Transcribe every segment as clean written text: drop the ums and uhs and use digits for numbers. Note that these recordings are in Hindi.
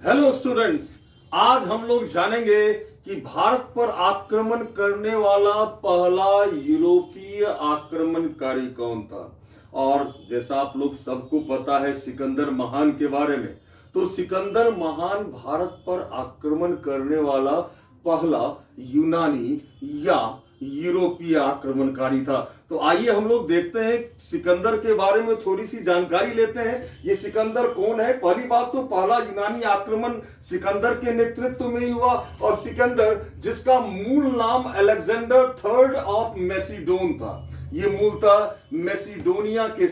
हेलो स्टूडेंट्स, आज हम लोग जानेंगे कि भारत पर आक्रमण करने वाला पहला यूरोपीय आक्रमणकारी कौन था। और जैसा आप लोग सबको पता है सिकंदर महान के बारे में, तो सिकंदर महान भारत पर आक्रमण करने वाला पहला यूनानी या यूरोपीय आक्रमणकारी था। तो आइए हम लोग देखते हैं सिकंदर के बारे में थोड़ी सी जानकारी लेते हैं। ये सिकंदर कौन है? पहली बात तो पहला यूनानी आक्रमण सिकंदर के नेतृत्व में ही हुआ, और सिकंदर जिसका मूल नाम अलेक्जेंडर थर्ड ऑफ मैसिडोन था। ये मूलतः मैसिडोनिया के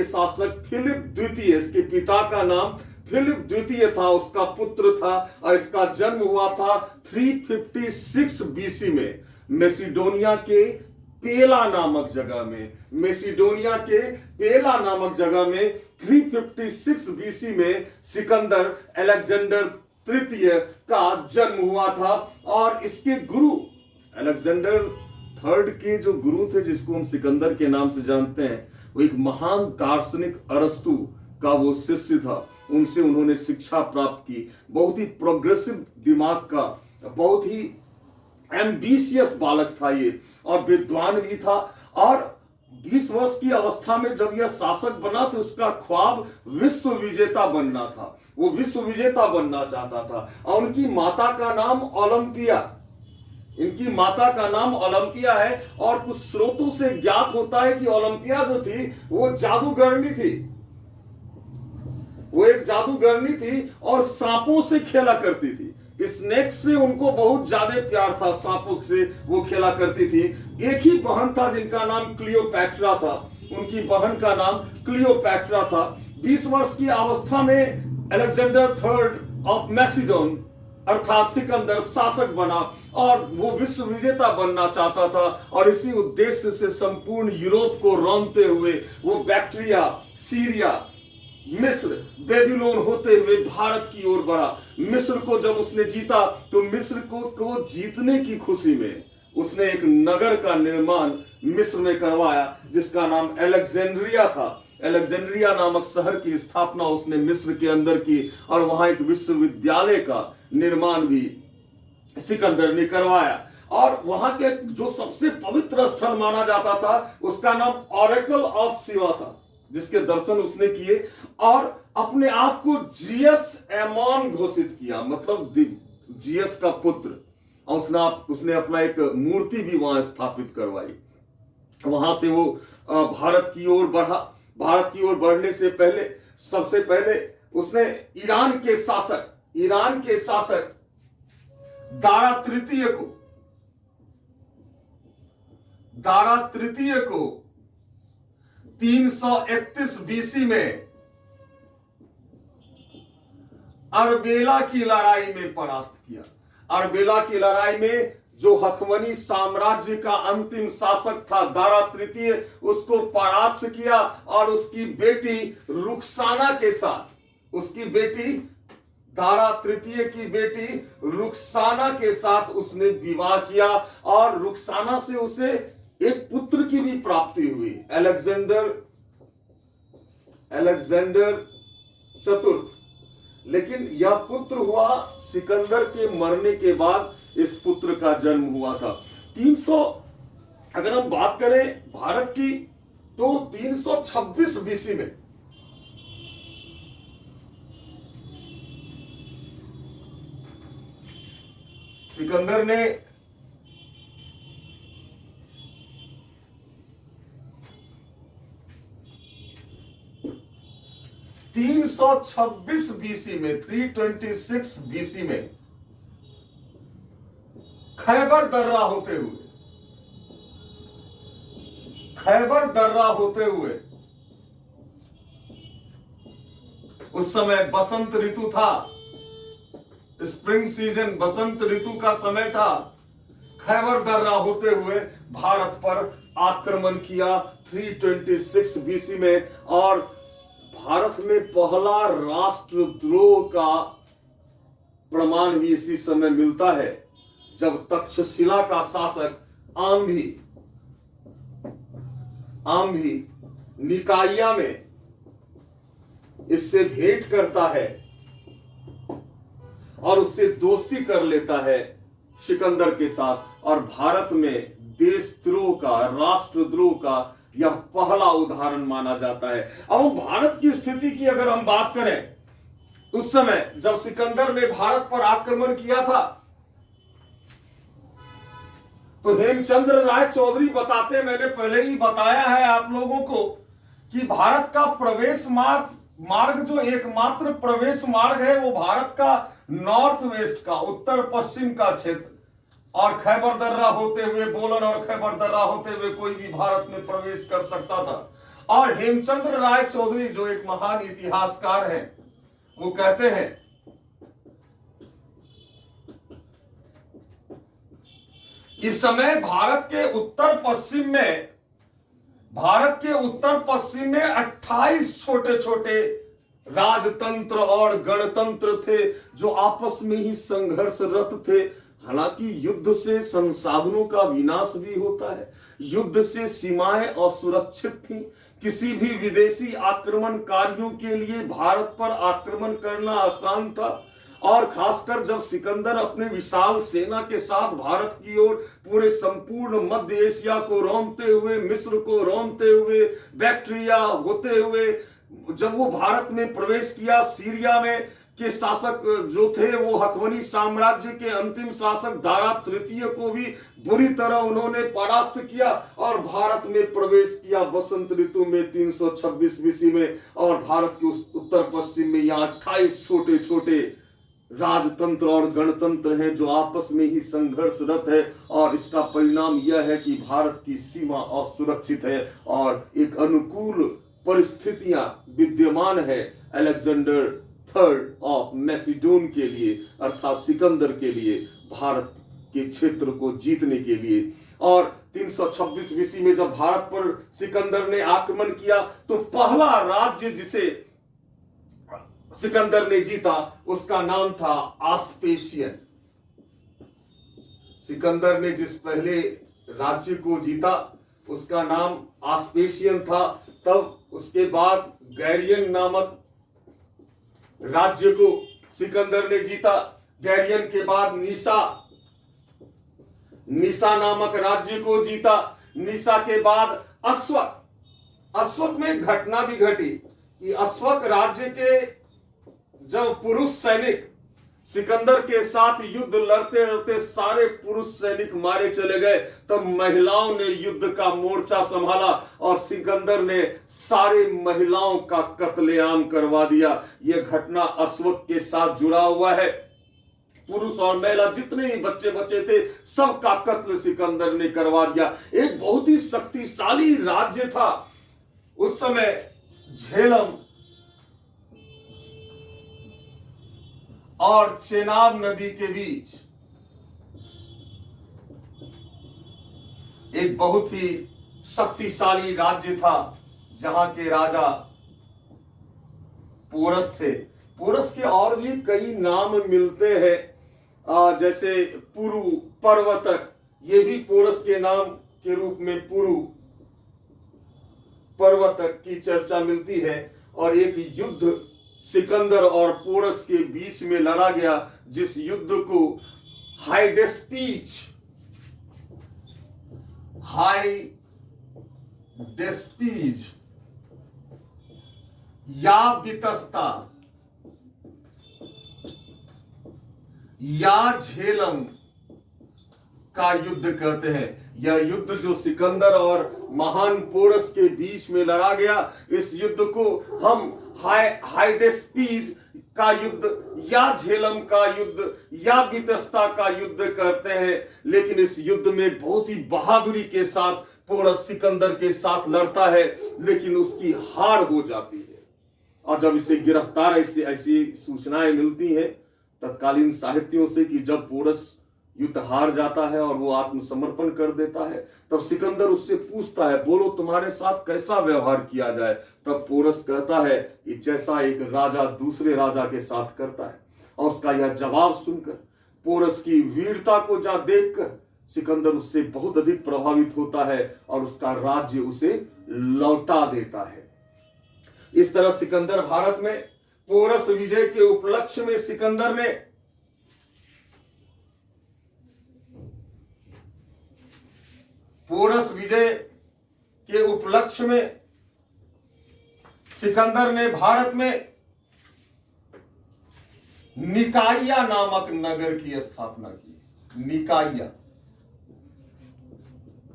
शासक फिलिप द्वितीय, इसके पिता का नाम फिलिप द्वितीय था, उसका पुत्र था, और इसका जन्म हुआ था 356 बीसी में मैसिडोनिया के पेला नामक जगह में 356 बीसी में सिकंदर अलेक्जेंडर तृतीय का जन्म हुआ था। और इसके गुरु अलेक्जेंडर थर्ड के जो गुरु थे, जिसको हम सिकंदर के नाम से जानते हैं, वो एक महान दार्शनिक अरस्तु का वो शिष्य था। उनसे उन्होंने शिक्षा प्राप्त की। बहुत ही प्रोग्रेसिव दिमाग का, बहुत ही एम्बिशियस बालक था ये, और विद्वान भी था। और 20 वर्ष की अवस्था में जब यह शासक बना तो उसका ख्वाब विश्व विजेता बनना था। वो विश्व विजेता बनना चाहता था। और उनकी माता का नाम ओलंपिया है। और कुछ स्रोतों से ज्ञात होता है कि ओलंपिया जो थी वो जादूगरनी थी। वो एक जादूगरनी थी और सांपों से खेला करती थी। स्नेक से उनको बहुत ज्यादा प्यार था, सांपों से वो खेला करती थी। एक ही बहन था जिनका नाम क्लियोपैट्रा था। उनकी बहन का नाम क्लियोपैट्रा था। 20 वर्ष की अवस्था में अलेक्जेंडर थर्ड ऑफ मैसिडोन अर्थात सिकंदर शासक बना, और वो विश्व विजेता बनना चाहता था। और इसी उद्देश्य से संपूर्ण यूरोप को रौंदते हुए वो बैक्ट्रिया, सीरिया, मिस्र, बेबीलोन होते हुए भारत की ओर बढ़ा। मिस्र को जब उसने जीता तो मिस्र को जीतने की खुशी में उसने एक नगर का निर्माण मिस्र में करवाया, जिसका नाम अलेक्जेंड्रिया था। अलेक्जेंड्रिया नामक शहर की स्थापना उसने मिस्र के अंदर की, और वहां एक विश्वविद्यालय का निर्माण भी सिकंदर ने करवाया। और वहां के जो सबसे पवित्र स्थल माना जाता था उसका नाम ऑरेकल ऑफ शिवा था, जिसके दर्शन उसने किए। और अपने आप को जीएस एमॉन घोषित किया, मतलब जीएस का पुत्र। और उसने अपना एक मूर्ति भी वहां स्थापित करवाई। वहां से वो भारत की ओर बढ़ा। भारत की ओर बढ़ने से पहले सबसे पहले उसने ईरान के शासक दारा तृतीय को 331 बीसी में अरबेला की लड़ाई में परास्त किया। अरबेला की लड़ाई में जो हखमनी साम्राज्य का अंतिम शासक था दारा तृतीय, उसको परास्त किया। और उसकी बेटी रुखसाना के साथ, दारा तृतीय की बेटी रुखसाना के साथ उसने विवाह किया। और रुखसाना से उसे एक पुत्र की भी प्राप्ति हुई, अलेक्जेंडर चतुर्थ। लेकिन यह पुत्र हुआ सिकंदर के मरने के बाद, इस पुत्र का जन्म हुआ था 300। अगर हम बात करें भारत की तो 326 बीसी में सिकंदर ने 326 बीसी में 326 बीसी में खैबर दर्रा होते हुए उस समय बसंत ऋतु था, स्प्रिंग सीजन, बसंत ऋतु का समय था। खैबर दर्रा होते हुए भारत पर आक्रमण किया 326 बीसी में। और भारत में पहला राष्ट्रद्रोह का प्रमाण भी इसी समय मिलता है, जब तक्षशिला का शासक आम भी निकाया में इससे भेंट करता है और उससे दोस्ती कर लेता है सिकंदर के साथ, और भारत में देशद्रोह का, राष्ट्रद्रोह का यह पहला उदाहरण माना जाता है। अब भारत की स्थिति की अगर हम बात करें, उस समय जब सिकंदर ने भारत पर आक्रमण किया था, तो हेमचंद्र राय चौधरी बताते, मैंने पहले ही बताया है आप लोगों को, कि भारत का प्रवेश मार्ग जो एकमात्र प्रवेश मार्ग है वो भारत का नॉर्थ वेस्ट का, उत्तर पश्चिम का क्षेत्र, और खैबर दर्रा होते हुए, बोलन और खैबर दर्रा होते हुए कोई भी भारत में प्रवेश कर सकता था। और हेमचंद्र राय चौधरी जो एक महान इतिहासकार हैं, वो कहते हैं इस समय भारत के उत्तर पश्चिम में 28 छोटे छोटे राजतंत्र और गणतंत्र थे जो आपस में ही संघर्षरत थे। हालांकि युद्ध से संसाधनों का विनाश भी होता है, युद्ध से सीमाएं असुरक्षित थीं, किसी भी विदेशी आक्रमणकारियों के लिए भारत पर आक्रमण करना आसान था। और खासकर जब सिकंदर अपने विशाल सेना के साथ भारत की ओर पूरे संपूर्ण मध्य एशिया को रौंदते हुए, मिस्र को रौंदते हुए, बैक्ट्रिया होते हुए जब वो भारत में प्रवेश किया, सीरिया में के शासक जो थे वो हकमनी साम्राज्य के अंतिम शासक दारा तृतीय को भी बुरी तरह उन्होंने परास्त किया और भारत में प्रवेश किया बसंत ऋतु में 326 बीसी में। और भारत के उस उत्तर पश्चिम में यहाँ 28 छोटे छोटे राजतंत्र और गणतंत्र हैं जो आपस में ही संघर्षरत है, और इसका परिणाम यह है कि भारत की सीमा असुरक्षित है और एक अनुकूल परिस्थितियां विद्यमान है अलेक्जेंडर थर्ड ऑफ मैसिडोन के लिए, अर्थात सिकंदर के लिए, भारत के क्षेत्र को जीतने के लिए। और 326 बीसी में जब भारत पर सिकंदर ने आक्रमण किया तो पहला राज्य जिसे सिकंदर ने जीता उसका नाम था आस्पेशियन। सिकंदर ने जिस पहले राज्य को जीता उसका नाम आस्पेशियन था। तब उसके बाद गैरियन नामक राज्य को सिकंदर ने जीता। गैरियन के बाद निसा नामक राज्य को जीता। निसा के बाद अश्वक में एक घटना भी घटी कि अश्वक राज्य के जब पुरुष सैनिक सिकंदर के साथ युद्ध लड़ते लड़ते सारे पुरुष सैनिक मारे चले गए, तब महिलाओं ने युद्ध का मोर्चा संभाला और सिकंदर ने सारे महिलाओं का कत्लेआम करवा दिया। यह घटना अश्वक के साथ जुड़ा हुआ है। पुरुष और महिला जितने भी बच्चे बचे थे सबका कत्ल सिकंदर ने करवा दिया। एक बहुत ही शक्तिशाली राज्य था उस समय। झेलम और चेनाब नदी के बीच एक बहुत ही शक्तिशाली राज्य था जहां के राजा पोरस थे। पोरस के और भी कई नाम मिलते हैं, जैसे पुरु, पर्वतक, ये भी पोरस के नाम के रूप में पुरु, पर्वतक की चर्चा मिलती है। और एक युद्ध सिकंदर और पोरस के बीच में लड़ा गया जिस युद्ध को हाइडेस्पीज या वितस्ता या झेलम का युद्ध कहते हैं। यह युद्ध जो सिकंदर और महान पोरस के बीच में लड़ा गया, इस युद्ध को हम हाइडेस्पीज का युद्ध या झेलम का युद्ध या वितस्ता का युद्ध करते हैं। लेकिन इस युद्ध में बहुत ही बहादुरी के साथ पोरस सिकंदर के साथ लड़ता है, लेकिन उसकी हार हो जाती है। और जब इसे गिरफ्तार, ऐसी सूचनाएं मिलती हैं तत्कालीन साहित्यों से कि जब पोरस युद्ध हार जाता है और वो आत्मसमर्पण कर देता है, तब सिकंदर उससे पूछता है, बोलो तुम्हारे साथ कैसा व्यवहार किया जाए। तब पोरस कहता है कि जैसा एक राजा दूसरे राजा के साथ करता है। और उसका यह जवाब सुनकर, पोरस की वीरता को जहां देखकर सिकंदर उससे बहुत अधिक प्रभावित होता है और उसका राज्य उसे लौटा देता है। इस तरह सिकंदर भारत में पोरस विजय के उपलक्ष्य में सिकंदर ने पोरस विजय के उपलक्ष्य में सिकंदर ने भारत में निकाया नामक नगर की स्थापना की। निकाया,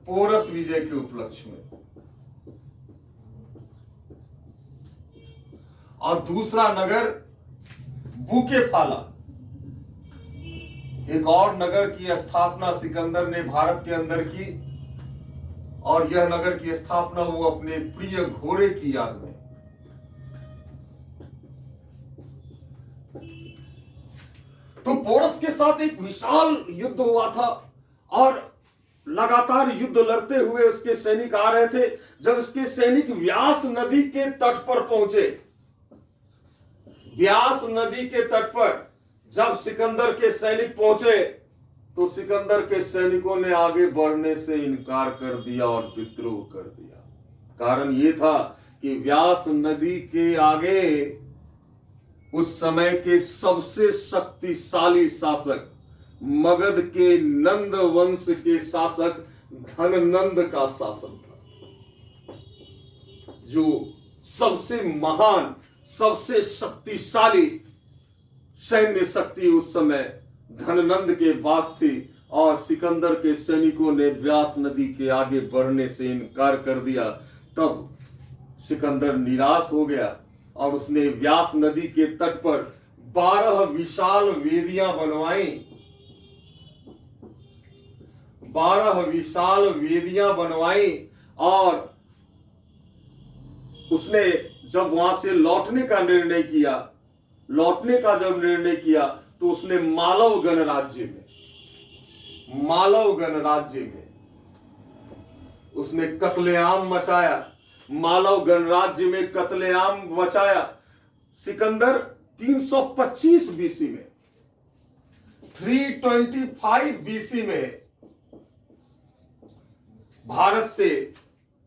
पोरस विजय के उपलक्ष्य में। और दूसरा नगर बुकेफाला, एक और नगर की स्थापना सिकंदर ने भारत के अंदर की, और यह नगर की स्थापना वो अपने प्रिय घोड़े की याद में। तो पोरस के साथ एक विशाल युद्ध हुआ था, और लगातार युद्ध लड़ते हुए उसके सैनिक आ रहे थे। जब उसके सैनिक व्यास नदी के तट पर पहुंचे, व्यास नदी के तट पर जब सिकंदर के सैनिक पहुंचे, तो सिकंदर के सैनिकों ने आगे बढ़ने से इनकार कर दिया और विद्रोह कर दिया। कारण यह था कि व्यास नदी के आगे उस समय के सबसे शक्तिशाली शासक, मगध के नंद वंश के शासक धननंद का शासन था, जो सबसे महान, सबसे शक्तिशाली सैन्य शक्ति उस समय धननंद के पास थी। और सिकंदर के सैनिकों ने व्यास नदी के आगे बढ़ने से इनकार कर दिया। तब सिकंदर निराश हो गया और उसने व्यास नदी के तट पर 12 विशाल वेदियां बनवाई। 12 विशाल वेदियां बनवाई, और उसने जब वहां से लौटने का जब निर्णय किया, तो उसने मालव गणराज्य में उसने कत्लेआम मचाया। मालव गणराज्य में कत्लेआम मचाया। सिकंदर 325 बीसी में, 325 बीसी में भारत से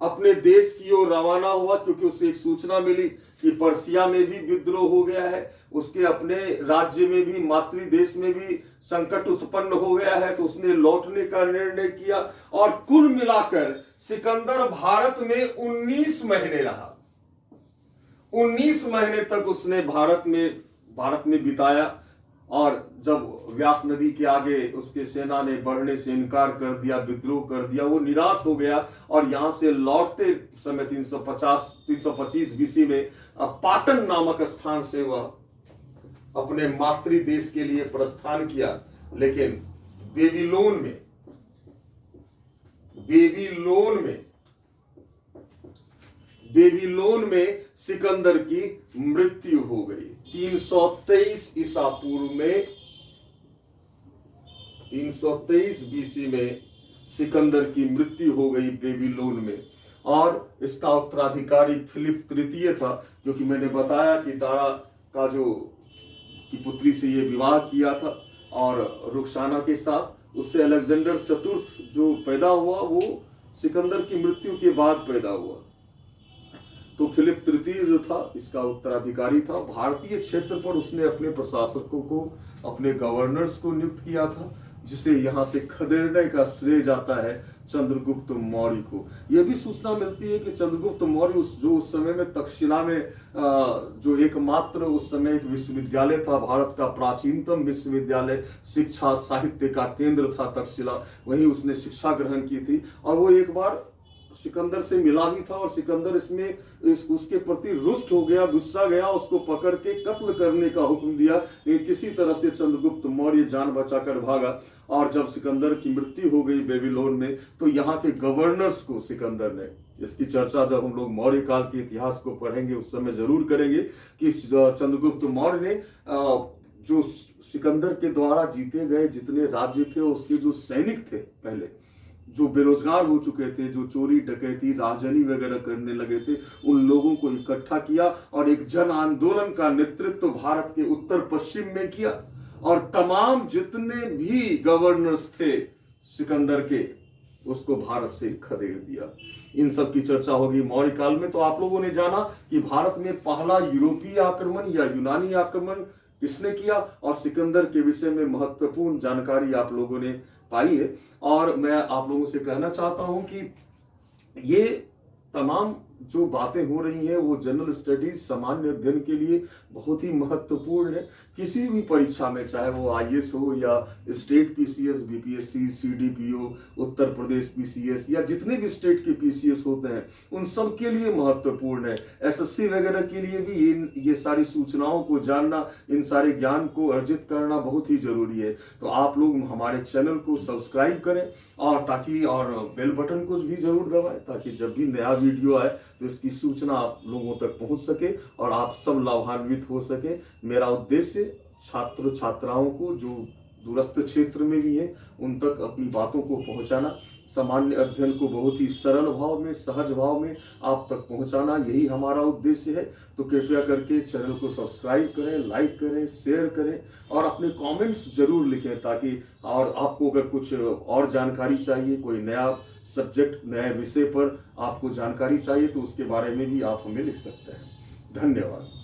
अपने देश की ओर रवाना हुआ, क्योंकि उसे एक सूचना मिली कि पर्सिया में भी विद्रोह हो गया है, उसके अपने राज्य में भी, मातृ देश में भी संकट उत्पन्न हो गया है। तो उसने लौटने का निर्णय किया, और कुल मिलाकर सिकंदर भारत में 19 महीने रहा। 19 महीने तक उसने भारत में बिताया। और जब व्यास नदी के आगे उसके सेना ने बढ़ने से इनकार कर दिया, विद्रोह कर दिया, वो निराश हो गया, और यहां से लौटते समय 325 बीसी में पाटन नामक स्थान से वह अपने मातृ देश के लिए प्रस्थान किया। लेकिन बेबीलोन में सिकंदर की मृत्यु हो गई। 323 ईसा पूर्व में, 323 बीसी में सिकंदर की मृत्यु हो गई बेबीलोन में। और इसका उत्तराधिकारी फिलिप तृतीय था, क्योंकि मैंने बताया कि दारा का की पुत्री से ये विवाह किया था, और रुक्साना के साथ। उससे अलेक्जेंडर चतुर्थ जो पैदा हुआ, वो सिकंदर की मृत्यु के बाद पैदा हुआ। तो फिलिप तृतीय जो था, इसका उत्तराधिकारी था। भारतीय क्षेत्र पर उसने अपने प्रशासकों को, अपने गवर्नर्स को नियुक्त किया था, जिसे यहां से खदेड़ने का श्रेय जाता है चंद्रगुप्त मौर्य को। यह भी सूचना मिलती है कि चंद्रगुप्त मौर्य उस समय में तक्षशिला में जो एकमात्र उस समय एक विश्वविद्यालय था, भारत का प्राचीनतम विश्वविद्यालय, शिक्षा साहित्य का केंद्र था तक्षशिला, वहीं उसने शिक्षा ग्रहण की थी। और वो एक बार सिकंदर से मिला भी था, और सिकंदर उसके प्रति रुष्ट हो गया, गुस्सा गया, उसको पकड़ के कत्ल करने का हुक्म दिया। लेकिन किसी तरह से चंद्रगुप्त मौर्य जान बचाकर भागा। और जब सिकंदर की मृत्यु हो गई बेबीलोन में, तो यहाँ के गवर्नर्स को सिकंदर ने, इसकी चर्चा जब हम लोग मौर्य काल के इतिहास को पढ़ेंगे उस समय जरूर करेंगे, कि चंद्रगुप्त मौर्य ने जो सिकंदर के द्वारा जीते गए जितने राज्य थे, उसके जो सैनिक थे, पहले जो बेरोजगार हो चुके थे, जो चोरी डकैती राजनी वगैरह करने लगे थे, उन लोगों को इकट्ठा किया और एक जन आंदोलन का नेतृत्व भारत के उत्तर पश्चिम में किया। और तमाम जितने भी गवर्नर्स थे सिकंदर के, उसको भारत से खदेड़ दिया। इन सब की चर्चा होगी मौर्य काल में। तो आप लोगों ने जाना कि भारत में पहला यूरोपीय आक्रमण या यूनानी आक्रमण किसने किया, और सिकंदर के विषय में महत्वपूर्ण जानकारी आप लोगों ने पाई है। और मैं आप लोगों से कहना चाहता हूं कि ये तमाम जो बातें हो रही हैं वो जनरल स्टडीज सामान्य अध्ययन के लिए बहुत ही महत्वपूर्ण है। किसी भी परीक्षा में, चाहे वो आईएएस हो या state PCS, BPSC, CDPO, Uttar Pradesh PCS या जितने भी स्टेट के पीसीएस होते हैं, उन सब के लिए महत्वपूर्ण है। एसएससी वगैरह के लिए भी ये सारी सूचनाओं को जानना, इन सारे ज्ञान को अर्जित करना बहुत ही जरूरी है। तो आप लोग हमारे चैनल को सब्सक्राइब करें और बेल बटन को भी जरूर दबाएं, ताकि जब भी नया वीडियो आए तो इसकी सूचना आप लोगों तक पहुंच सके और आप सब लाभान्वित हो सके। मेरा उद्देश्य छात्र छात्राओं को जो दूरस्थ क्षेत्र में भी हैं उन तक अपनी बातों को पहुंचाना, सामान्य अध्ययन को बहुत ही सरल भाव में, सहज भाव में आप तक पहुंचाना, यही हमारा उद्देश्य है। तो कृपया करके चैनल को सब्सक्राइब करें, लाइक करें, शेयर करें और अपने कमेंट्स जरूर लिखें, ताकि और आपको अगर कुछ और जानकारी चाहिए, कोई नया सब्जेक्ट, नए विषय पर आपको जानकारी चाहिए तो उसके बारे में भी आप हमें लिख सकते हैं। धन्यवाद।